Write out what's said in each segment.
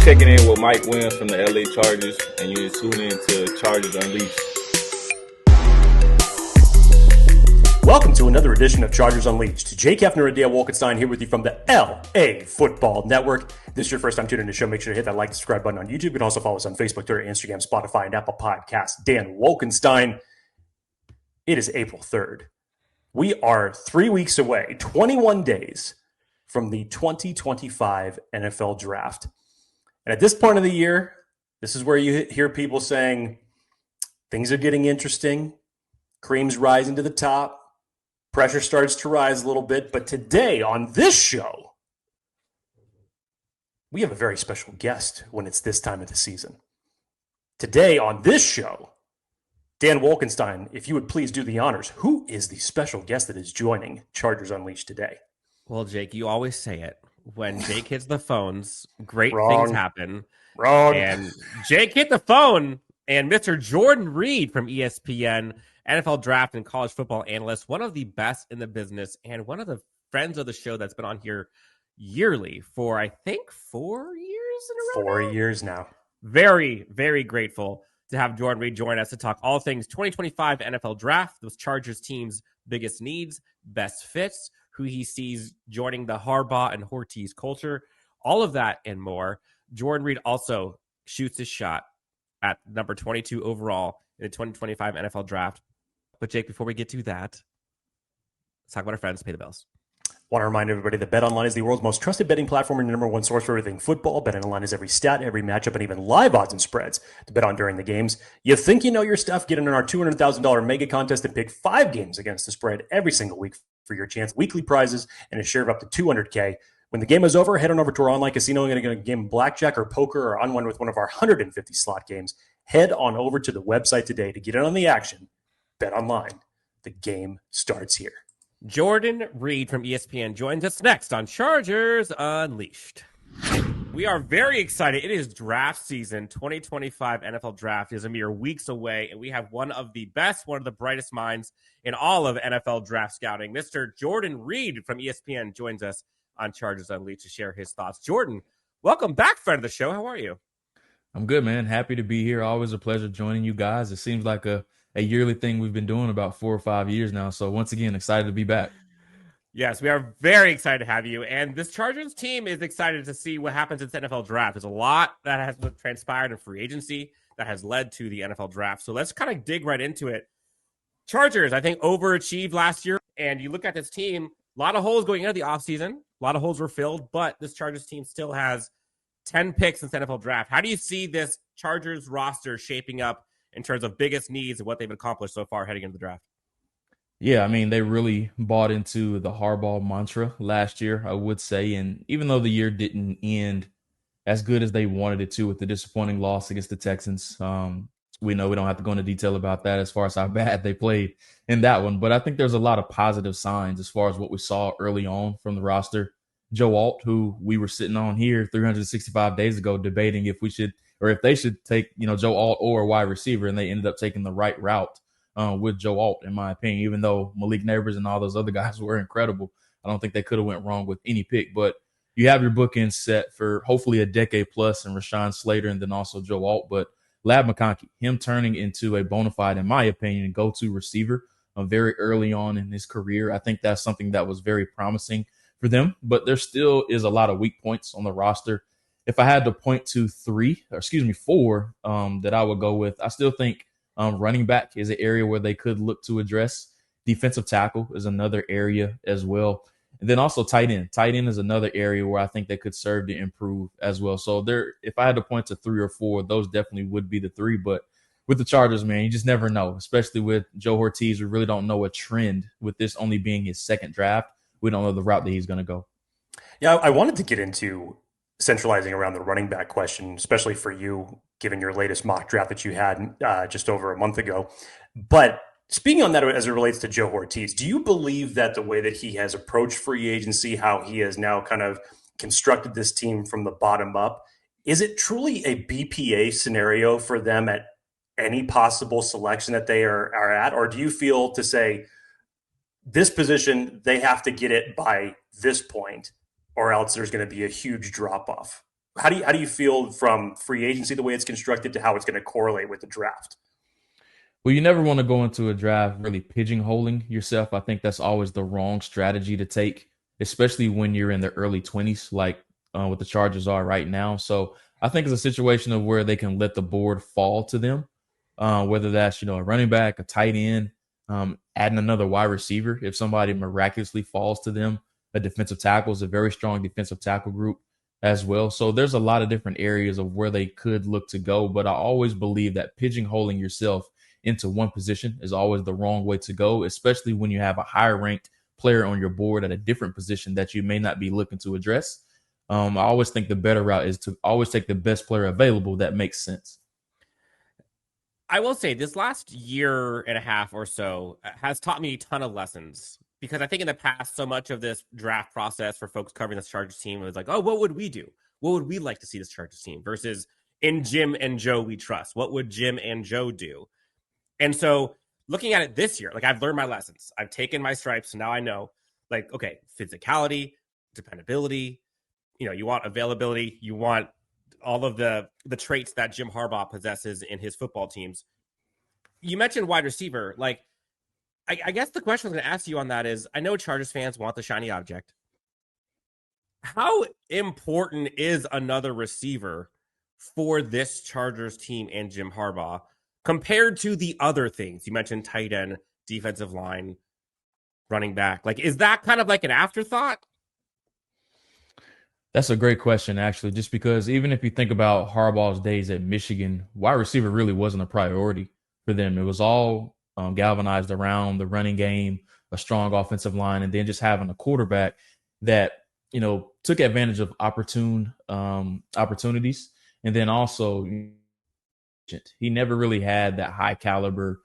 checking in with Mike Williams from the LA Chargers, and you're tuning in to Chargers Unleashed. Welcome to another edition of Chargers Unleashed. Jake Hefner and Dale Wolkenstein here with you from the LAFB Network. If this is your first time tuning in to the show, make sure to hit that like, subscribe button on YouTube. You can also follow us on Facebook, Twitter, Instagram, Spotify, and Apple Podcasts. Dan Wolkenstein. It is April 3rd. We are 3 weeks away, 21 days from the 2025 NFL Draft. And at this point of the year, this is where you hear people saying things are getting interesting, cream's rising to the top, pressure starts to rise a little bit. But today on this show, we have a very special guest when it's this time of the season. Today on this show, Dan Wolkenstein, if you would please do the honors, who is the special guest that is joining Chargers Unleashed today? Well, Jake, you always say it. When Jake hits the phones, great Wrong. things happen. Wrong. And Jake hit the phone, and Mr. Jordan Reid from ESPN, NFL draft and college football analyst, one of the best in the business, and one of the friends of the show that's been on here yearly for, I think, 4 years in a row. 4 years now. Very, very grateful to have Jordan Reid join us to talk all things 2025 NFL draft, those Chargers teams' biggest needs, best fits, who he sees joining the Harbaugh and Ortiz culture, all of that and more. Jordan Reid also shoots his shot at number 22 overall in the 2025 NFL draft. But Jake, before we get to that, let's talk about our friends, Pay the Bills. Want to remind everybody that BetOnline is the world's most trusted betting platform and the number one source for everything football. BetOnline is every stat, every matchup, and even live odds and spreads to bet on during the games. You think you know your stuff? Get in our $200,000 mega contest and pick 5 games against the spread every single week for your chance. Weekly prizes and a share of up to $200K. When the game is over, head on over to our online casino and get a game of blackjack or poker or unwind with one of our 150 slot games. Head on over to the website today to get in on the action. BetOnline. The game starts here. Jordan Reid from ESPN joins us next on Chargers Unleashed. We are very excited. It is draft season. 2025 NFL draft is a mere weeks away, and we have one of the best, one of the brightest minds in all of NFL draft scouting. Mr. Jordan Reid from ESPN joins us on Chargers Unleashed to share his thoughts. Jordan, welcome back, friend of the show. How are you? I'm good, man. Happy to be here. Always a pleasure joining you guys. It seems like a yearly thing we've been doing about 4 or 5 years now. So once again, excited to be back. Yes, we are very excited to have you. And this Chargers team is excited to see what happens in the NFL draft. There's a lot that has transpired in free agency that has led to the NFL draft. So let's kind of dig right into it. Chargers, I think, overachieved last year. And you look at this team, a lot of holes going into the offseason. A lot of holes were filled, but this Chargers team still has 10 picks in the NFL draft. How do you see this Chargers roster shaping up in terms of biggest needs and what they've accomplished so far heading into the draft? Yeah, I mean, they really bought into the Harbaugh mantra last year, I would say. And even though the year didn't end as good as they wanted it to with the disappointing loss against the Texans, we know we don't have to go into detail about that as far as how bad they played in that one. But I think there's a lot of positive signs as far as what we saw early on from the roster. Joe Alt, who we were sitting on here 365 days ago debating if we should or if they should take, Joe Alt or a wide receiver, and they ended up taking the right route with Joe Alt, in my opinion, even though Malik Neighbors and all those other guys were incredible. I don't think they could have went wrong with any pick, but you have your bookends set for hopefully a decade plus and Rashawn Slater and then also Joe Alt. But Lab McConkey, him turning into a bona fide, in my opinion, go-to receiver very early on in his career. I think that's something that was very promising for them, but there still is a lot of weak points on the roster. If I had to point to 4 that I would go with, I still think running back is an area where they could look to address. Defensive tackle is another area as well. And then also tight end. Tight end is another area where I think they could serve to improve as well. So if I had to point to 3 or 4, those definitely would be the 3. But with the Chargers, man, you just never know, especially with Joe Ortiz. We really don't know a trend with this only being his second draft. We don't know the route that he's going to go. Yeah, I wanted to get into centralizing around the running back question, especially for you, given your latest mock draft that you had just over a month ago. But speaking on that as it relates to Joe Ortiz, do you believe that the way that he has approached free agency, how he has now kind of constructed this team from the bottom up, is it truly a BPA scenario for them at any possible selection that they are at? Or do you feel to say this position, they have to get it by this point, or else there's going to be a huge drop-off how do you feel from free agency, the way it's constructed, to how it's going to correlate with the draft? Well, you never want to go into a draft really pigeonholing yourself. I think that's always the wrong strategy to take, especially when you're in the early 20s, like what the Chargers are right now. So I think it's a situation of where they can let the board fall to them, whether that's, a running back, a tight end, adding another wide receiver. If somebody miraculously falls to them, a defensive tackle is a very strong defensive tackle group as well. So there's a lot of different areas of where they could look to go. But I always believe that pigeonholing yourself into one position is always the wrong way to go, especially when you have a higher ranked player on your board at a different position that you may not be looking to address. I always think the better route is to always take the best player available that makes sense. I will say this last year and a half or so has taught me a ton of lessons, because I think in the past, so much of this draft process for folks covering this Chargers team was like, oh, what would we do? What would we like to see this Chargers team versus in Jim and Joe we trust? What would Jim and Joe do? And so looking at it this year, like, I've learned my lessons. I've taken my stripes. So now I know, like, okay, physicality, dependability, you want availability, you want all of the traits that Jim Harbaugh possesses in his football teams. You mentioned wide receiver. Like, I guess the question I was going to ask you on that is, I know Chargers fans want the shiny object. How important is another receiver for this Chargers team and Jim Harbaugh compared to the other things? You mentioned tight end, defensive line, running back. Like, is that kind of like an afterthought? That's a great question, actually, just because even if you think about Harbaugh's days at Michigan, wide receiver really wasn't a priority for them. It was all galvanized around the running game, a strong offensive line, and then just having a quarterback that, took advantage of opportunities. And then also, he never really had that high caliber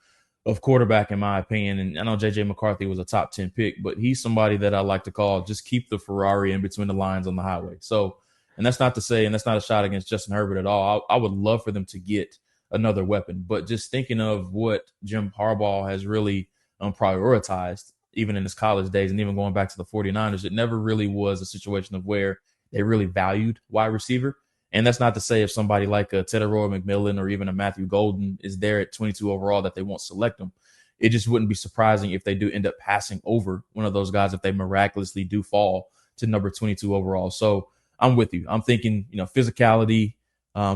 of quarterback, in my opinion. And I know J.J. McCarthy was a top 10 pick, but he's somebody that I like to call just keep the Ferrari in between the lines on the highway. So, and that's not to say, and that's not a shot against Justin Herbert at all. I would love for them to get another weapon, but just thinking of what Jim Harbaugh has really prioritized, even in his college days and even going back to the 49ers, it never really was a situation of where they really valued wide receiver. And that's not to say if somebody like a Tedoroy McMillan or even a Matthew Golden is there at 22 overall that they won't select them. It just wouldn't be surprising if they do end up passing over one of those guys if they miraculously do fall to number 22 overall. So I'm with you. I'm thinking, physicality,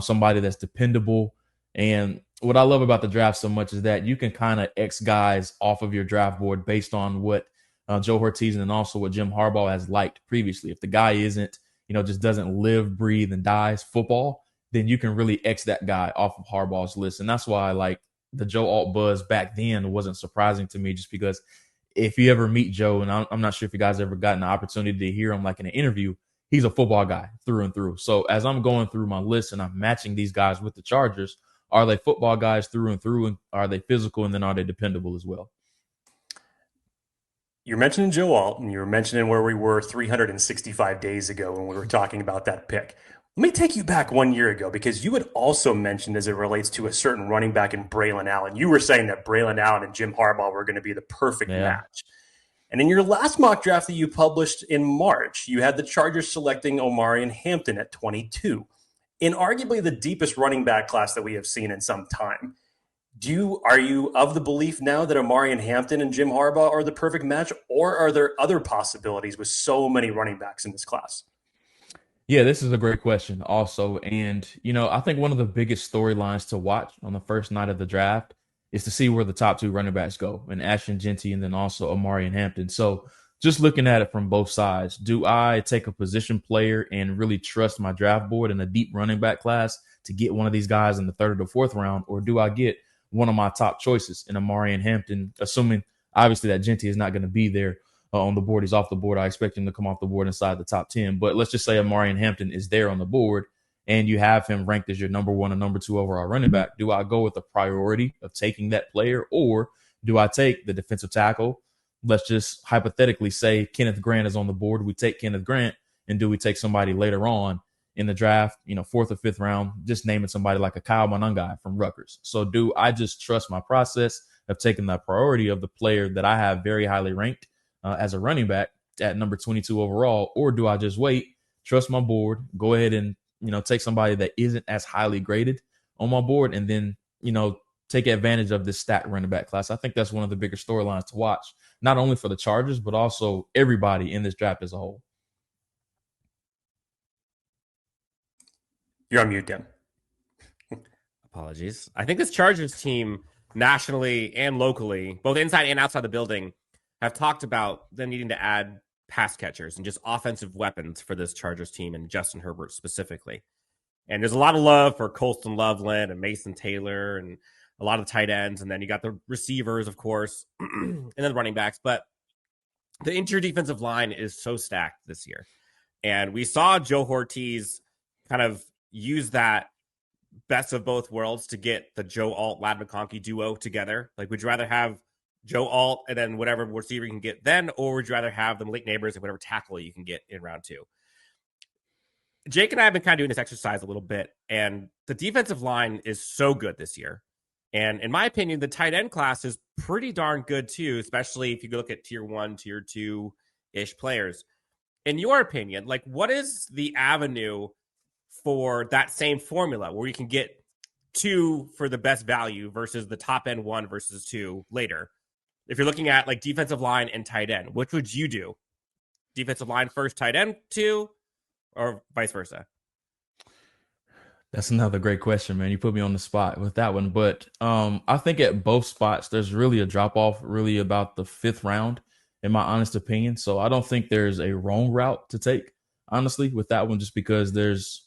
somebody that's dependable. And what I love about the draft so much is that you can kind of X guys off of your draft board based on what Joe Hortiz and also what Jim Harbaugh has liked previously. If the guy isn't, just doesn't live, breathe, and dies football, then you can really X that guy off of Harbaugh's list. And that's why, like, the Joe Alt buzz back then wasn't surprising to me, just because if you ever meet Joe, and I'm not sure if you guys ever gotten the opportunity to hear him like in an interview, he's a football guy through and through. So as I'm going through my list and I'm matching these guys with the Chargers, are they football guys through and through, and are they physical, and then are they dependable as well? You're mentioning Joe Alt, and you're mentioning where we were 365 days ago when we were talking about that pick. Let me take you back 1 year ago, because you had also mentioned, as it relates to a certain running back in Braylon Allen, you were saying that Braylon Allen and Jim Harbaugh were going to be the perfect match. And in your last mock draft that you published in March, you had the Chargers selecting Omarion Hampton at 22, in arguably the deepest running back class that we have seen in some time. Are you of the belief now that Omarion Hampton and Jim Harbaugh are the perfect match, or are there other possibilities with so many running backs in this class? Yeah, this is a great question also. And, I think one of the biggest storylines to watch on the first night of the draft is to see where the top two running backs go, and Ashton Jeanty and then also Omarion Hampton. So just looking at it from both sides, do I take a position player and really trust my draft board in a deep running back class to get one of these guys in the third or the fourth round, or do I get one of my top choices in Omarion Hampton, assuming obviously that Jeanty is not going to be there on the board. He's off the board. I expect him to come off the board inside the top 10. But let's just say Omarion Hampton is there on the board and you have him ranked as your number one or number two overall running back. Do I go with the priority of taking that player, or do I take the defensive tackle? Let's just hypothetically say Kenneth Grant is on the board. We take Kenneth Grant, and do we take somebody later on in the draft, fourth or fifth round, just naming somebody like a Kyle Monangai from Rutgers? So do I just trust my process of taking the priority of the player that I have very highly ranked as a running back at number 22 overall, or do I just wait, trust my board, go ahead and take somebody that isn't as highly graded on my board and then, take advantage of this stacked running back class. I think that's one of the bigger storylines to watch, not only for the Chargers, but also everybody in this draft as a whole. You're on mute, Dan. Apologies. I think this Chargers team nationally and locally, both inside and outside the building, have talked about them needing to add pass catchers and just offensive weapons for this Chargers team and Justin Herbert specifically. And there's a lot of love for Colston Loveland and Mason Taylor and a lot of tight ends. And then you got the receivers, of course, and then the running backs. But the interior defensive line is so stacked this year. And we saw Joe Ortiz kind of use that best of both worlds to get the Joe Alt Ladd McConkey duo together. Like, would you rather have Joe Alt and then whatever receiver you can get then, or would you rather have the Malik Neighbors and whatever tackle you can get in round two? Jake and I have been kind of doing this exercise a little bit, and the defensive line is so good this year. And in my opinion, the tight end class is pretty darn good too, especially if you look at tier 1, tier 2-ish players. In your opinion, like, what is the avenue for that same formula where you can get 2 for the best value versus the top end 1 versus 2 later? If you're looking at like defensive line and tight end, which would you do? Defensive line first, tight end 2, or vice versa? That's another great question, man. You put me on the spot with that one. But I think at both spots, there's really a drop-off really about the 5th round, in my honest opinion. So I don't think there's a wrong route to take, honestly, with that one, just because there's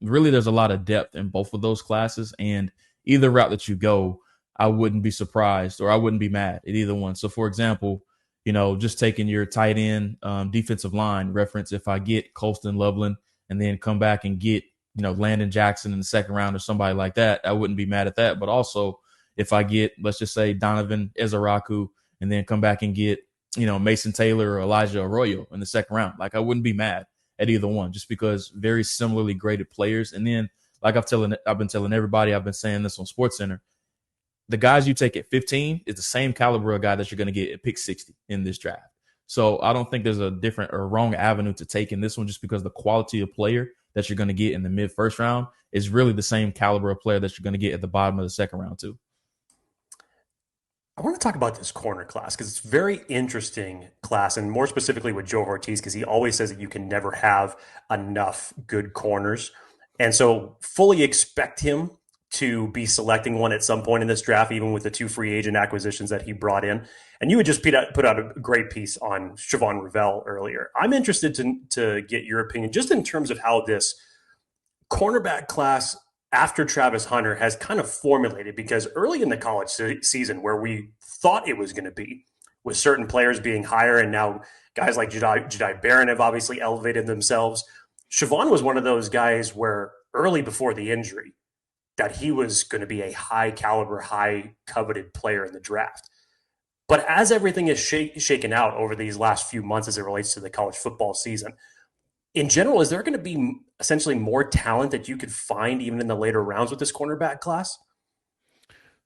a lot of depth in both of those classes. And either route that you go, I wouldn't be surprised or I wouldn't be mad at either one. So, for example, just taking your tight end defensive line reference, if I get Colston Loveland and then come back and get Landon Jackson in the 2nd round or somebody like that, I wouldn't be mad at that. But also, if I get, let's just say, Donovan Ezaraku and then come back and get, Mason Taylor or Elijah Arroyo in the 2nd round, like, I wouldn't be mad at either one, just because very similarly graded players. And then, like I've been telling everybody, I've been saying this on SportsCenter, the guys you take at 15 is the same caliber of guy that you're going to get at pick 60 in this draft. So I don't think there's a different or wrong avenue to take in this one, just because the quality of player that you're going to get in the mid 1st round is really the same caliber of player that you're going to get at the bottom of the 2nd round too. I want to talk about this corner class because it's a very interesting class, and more specifically with Joe Ortiz, because he always says that you can never have enough good corners. And so fully expect him to be selecting one at some point in this draft, even with the 2 free agent acquisitions that he brought in. And you had just put out a great piece on Siobhan Revelle earlier. I'm interested to get your opinion just in terms of how this cornerback class after Travis Hunter has kind of formulated, because early in the college season, where we thought it was going to be, with certain players being higher, and now guys like Jedi Barron have obviously elevated themselves. Siobhan was one of those guys where early before the injury, that he was going to be a high caliber, high coveted player in the draft. But as everything is shaken out over these last few months as it relates to the college football season, in general, is there going to be essentially more talent that you could find even in the later rounds with this cornerback class?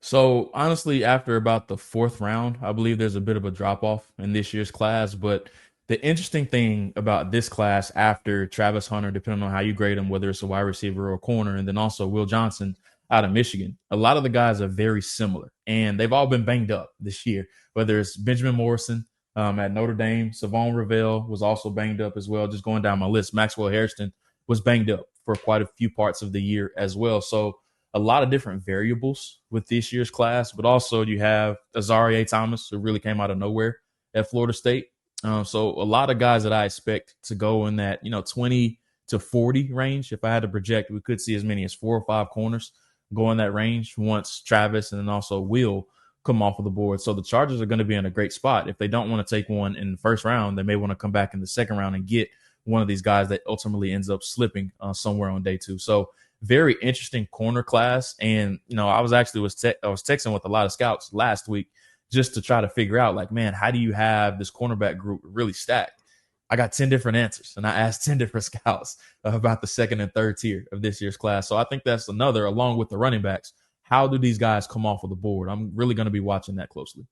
So honestly, after about the 4th round, I believe there's a bit of a drop-off in this year's class. But the interesting thing about this class after Travis Hunter, depending on how you grade him, whether it's a wide receiver or a corner, and then also Will Johnson out of Michigan, a lot of the guys are very similar, and they've all been banged up this year, whether it's Benjamin Morrison at Notre Dame, Savon Revelle was also banged up as well. Just going down my list, Maxwell Hairston was banged up for quite a few parts of the year as well. So a lot of different variables with this year's class, but also you have Azareye'h Thomas, who really came out of nowhere at Florida State. So a lot of guys that I expect to go in that, 20 to 40 range. If I had to project, we could see as many as 4 or 5 corners go in that range once Travis and then also Will come off of the board. So the Chargers are going to be in a great spot. If they don't want to take one in the 1st round, they may want to come back in the 2nd round and get one of these guys that ultimately ends up slipping somewhere on day 2. So very interesting corner class. And, I was texting with a lot of scouts last week just to try to figure out, like, man, how do you have this cornerback group really stacked? I got 10 different answers, and I asked 10 different scouts about the 2nd and 3rd tier of this year's class. So I think that's another, along with the running backs, how do these guys come off of the board? I'm really going to be watching that closely.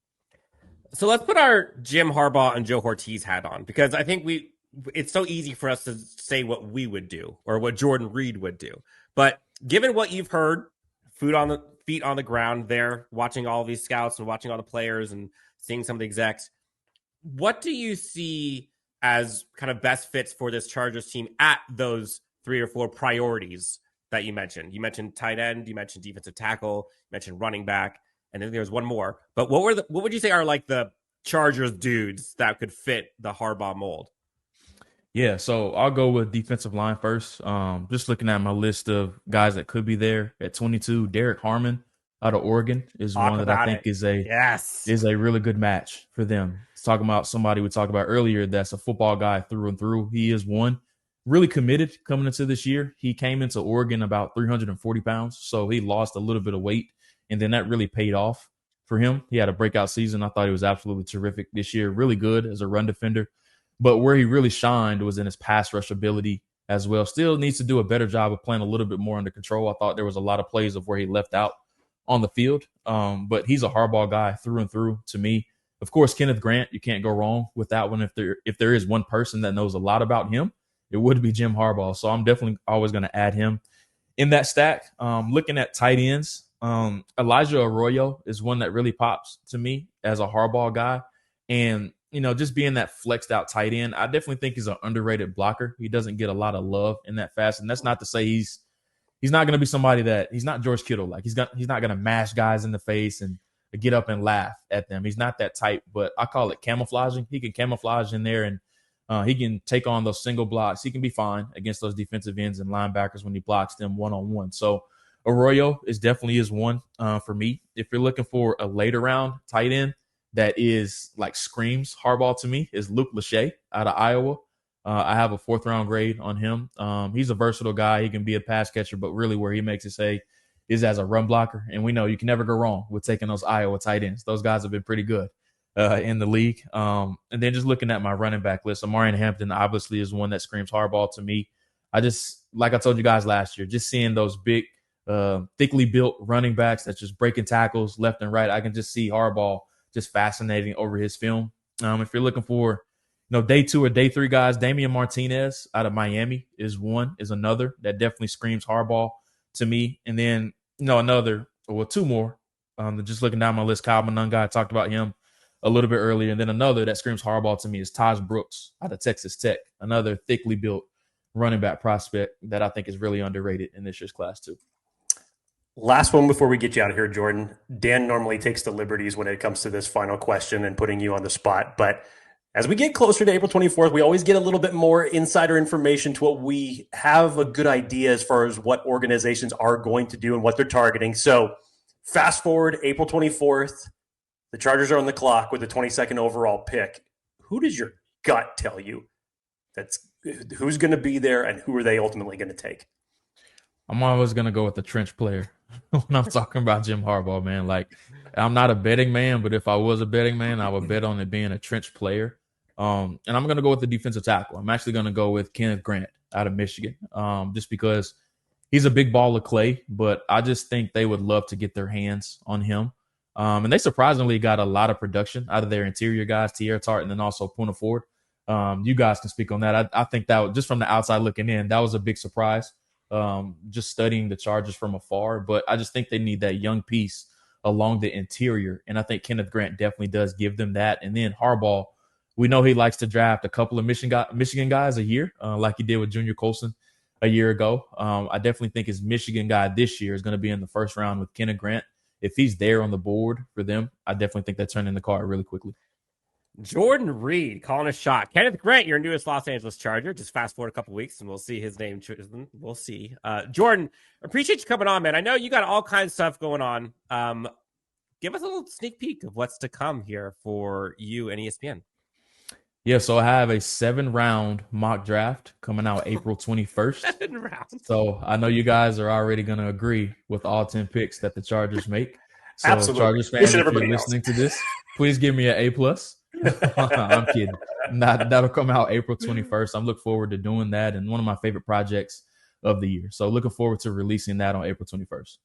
So let's put our Jim Harbaugh and Joe Ortiz hat on, because I think we it's so easy for us to say what we would do or what Jordan Reid would do. But given what you've heard, feet on the ground there, watching all these scouts and watching all the players and seeing some of the execs, what do you see as kind of best fits for this Chargers team at those 3 or 4 priorities that you mentioned? You mentioned tight end, you mentioned defensive tackle, you mentioned running back, and then there's one more. But what would you say are like the Chargers dudes that could fit the Harbaugh mold? Yeah, so I'll go with defensive line first. Just looking at my list of guys that could be there at 22, Derrick Harmon out of Oregon is one that I think is a really good match for them. It's talking about somebody we talked about earlier that's a football guy through and through. He is one really committed coming into this year. He came into Oregon about 340 pounds, so he lost a little bit of weight, and then that really paid off for him. He had a breakout season. I thought he was absolutely terrific this year, really good as a run defender. But where he really shined was in his pass rush ability as well. Still needs to do a better job of playing a little bit more under control. I thought there was a lot of plays of where he left out on the field. But he's a Harbaugh guy through and through to me. Of course, Kenneth Grant, you can't go wrong with that one. If there is one person that knows a lot about him, it would be Jim Harbaugh. So I'm definitely always going to add him in that stack. Looking at tight ends, Elijah Arroyo is one that really pops to me as a Harbaugh guy. And just being that flexed out tight end, I definitely think he's an underrated blocker. He doesn't get a lot of love in that fast. And that's not to say he's not going to be somebody that he's not George Kittle. Like he's not going to mash guys in the face and get up and laugh at them. He's not that type, but I call it camouflaging. He can camouflage in there and he can take on those single blocks. He can be fine against those defensive ends and linebackers when he blocks them one-on-one. So Arroyo is one for me. If you're looking for a later round tight end, that is like screams Harbaugh to me is Luke Lachey out of Iowa. I have a 4th round grade on him. He's a versatile guy. He can be a pass catcher, but really where he makes it say is as a run blocker. And we know you can never go wrong with taking those Iowa tight ends. Those guys have been pretty good in the league. And then just looking at my running back list, Omarion Hampton obviously is one that screams Harbaugh to me. Like I told you guys last year, just seeing those big, thickly built running backs that's just breaking tackles left and right. I can just see Harbaugh just fascinating over his film. If you're looking for, day 2 or day 3 guys, Damian Martinez out of Miami is another that definitely screams Harbaugh to me. And then, 2 more. Just looking down my list, Kyle Monunga, I talked about him a little bit earlier. And then another that screams Harbaugh to me is Tahj Brooks out of Texas Tech, another thickly built running back prospect that I think is really underrated in this year's class too. Last one before we get you out of here, Jordan. Dan normally takes the liberties when it comes to this final question and putting you on the spot. But as we get closer to April 24th, we always get a little bit more insider information to what we have a good idea as far as what organizations are going to do and what they're targeting. So fast forward April 24th, the Chargers are on the clock with the 22nd overall pick. Who does your gut tell you who's going to be there and who are they ultimately going to take? I'm always going to go with the trench player when I'm talking about Jim Harbaugh, man. Like, I'm not a betting man, but if I was a betting man, I would bet on it being a trench player. And I'm going to go with the defensive tackle. I'm actually going to go with Kenneth Grant out of Michigan, just because he's a big ball of clay, but I just think they would love to get their hands on him. And they surprisingly got a lot of production out of their interior guys, Tierra Tart, and then also Puna Ford. You guys can speak on that. I think that just from the outside looking in, that was a big surprise. Just studying the Chargers from afar, but I just think they need that young piece along the interior. And I think Kenneth Grant definitely does give them that. And then Harbaugh, we know he likes to draft a couple of Michigan guys a year, like he did with Junior Colson a year ago. I definitely think his Michigan guy this year is going to be in the first round with Kenneth Grant. If he's there on the board for them, I definitely think they turn in the card really quickly. Jordan Reid calling a shot. Kenneth Grant, your newest Los Angeles Charger. Just fast forward a couple weeks and we'll see his name chosen. We'll see. Jordan, appreciate you coming on, man. I know you got all kinds of stuff going on. Give us a little sneak peek of what's to come here for you and ESPN. Yeah, so I have a 7-round mock draft coming out April 21st. 7 rounds. So I know you guys are already going to agree with all 10 picks that the Chargers make. So Absolutely. Chargers fans, if you're listening to this, please give me an A+. I'm kidding. That'll come out April 21st. I'm looking forward to doing that, and one of my favorite projects of the year. So looking forward to releasing that on April 21st.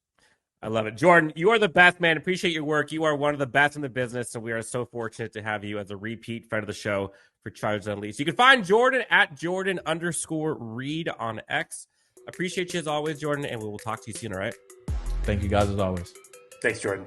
I love it. Jordan, you are the best, man. Appreciate your work. You are one of the best in the business, and we are so fortunate to have you as a repeat friend of the show for Chargers Unleashed. You can find Jordan at Jordan_Reid on X. Appreciate you as always, Jordan, and we will talk to you soon, all right? Thank you guys as always. Thanks, Jordan.